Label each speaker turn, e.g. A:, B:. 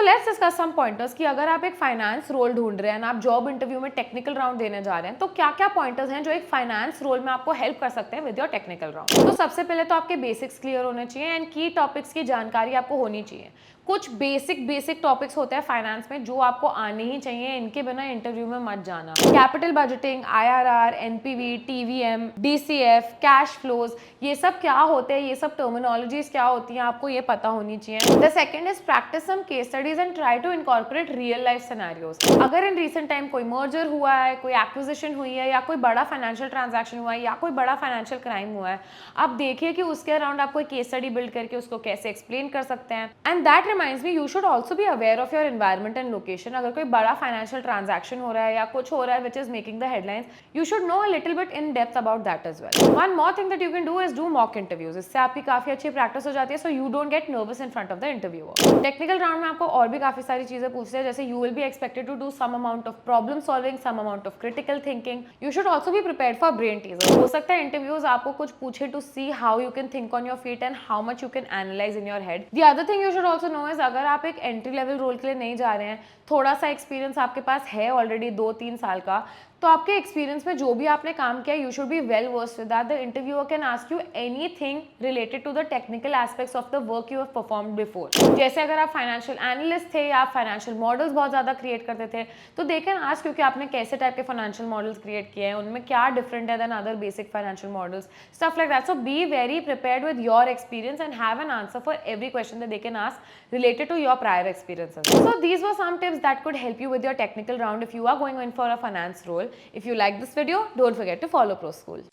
A: Let's discuss some pointers कि अगर आप एक फाइनेंस रोल ढूंढ रहे हैं ना, आप जॉब इंटरव्यू में टेक्निकल राउंड देने जा रहे हैं, तो क्या क्या पॉइंटर्स हैं जो एक फाइनेंस रोल में आपको हेल्प कर सकते हैं विद योर टेक्निकल राउंड। तो सबसे पहले तो आपके बेसिक्स क्लियर होने चाहिए एंड की टॉपिक्स की जानकारी आपको होनी चाहिए। कुछ बेसिक टॉपिक्स होते हैं फाइनेंस में जो आपको आने ही चाहिए, इनके बिना इंटरव्यू में मत जाना। Capital budgeting, IRR, NPV, TVM, DCF, cash flows, ये सब क्या होते हैं, ये सब टर्मिनोलॉजीज क्या होती हैं, आपको ये पता होनी चाहिए। The second is practice some case studies and try to incorporate real life scenarios. अगर इन रीसेंट टाइम कोई मर्जर हुआ है, कोई एक्विजिशन हुई है, या कोई बड़ा फाइनेंशियल ट्रांजैक्शन हुआ है, या कोई बड़ा फाइनेंशियल क्राइम हुआ है, आप देखिए कि उसके अराउंड आप कोई केस स्टडी बिल्ड करके उसको कैसे एक्सप्लेन कर सकते हैं। And that reminds me, you should also be aware of your environment and location. अगर कोई बड़ा फाइनेंशियल ट्रांजैक्शन हो रहा है या कुछ हो रहा है which is making the headlines, you should know a little bit in depth about that as well. One more thing that you can do is do mock interviews. इससे आपकी काफी अच्छी प्रैक्टिस हो जाती है, so you don't get nervous in front of the interviewer. Technical round में आपको और भी काफी सारी चीजें पूछते हैं, जैसे you will be expected to do some amount of problem solving, some amount of critical thinking. You should also be prepared for brain teaser. हो सकता है इंटरव्यूज आपको कुछ पूछे to see how you can think on your feet and how much you can analyse in your head. The other thing you should also know is, अगर आप एक entry level role के लिए नहीं जा रहे हैं, थोड़ा सा एक्सपीरियंस आपके पास है ऑलरेडी 2-3 साल का, तो आपके एक्सपीरियंस में जो भी आपने काम किया, you should be well versed with that. The interviewer can ask you anything related to the technical aspects of the work you have performed before. जैसे अगर आप फाइनेंशियल एनालिस्ट थे या आप फाइनेंशियल मॉडल्स बहुत ज्यादा क्रिएट करते थे, तो दे कैन आस्क क्योंकि आपने कैसे टाइप के फाइनेंशियल मॉडल्स क्रिएट किए हैं, उनमें क्या डिफरेंट है than other basic financial models, stuff like that. So be very prepared with your experience and have an answer for every question that they can ask related to your prior experiences. So these were some tips that could help you with your technical round if you are going in for a finance role. If you like this video, don't forget to follow ProSchool.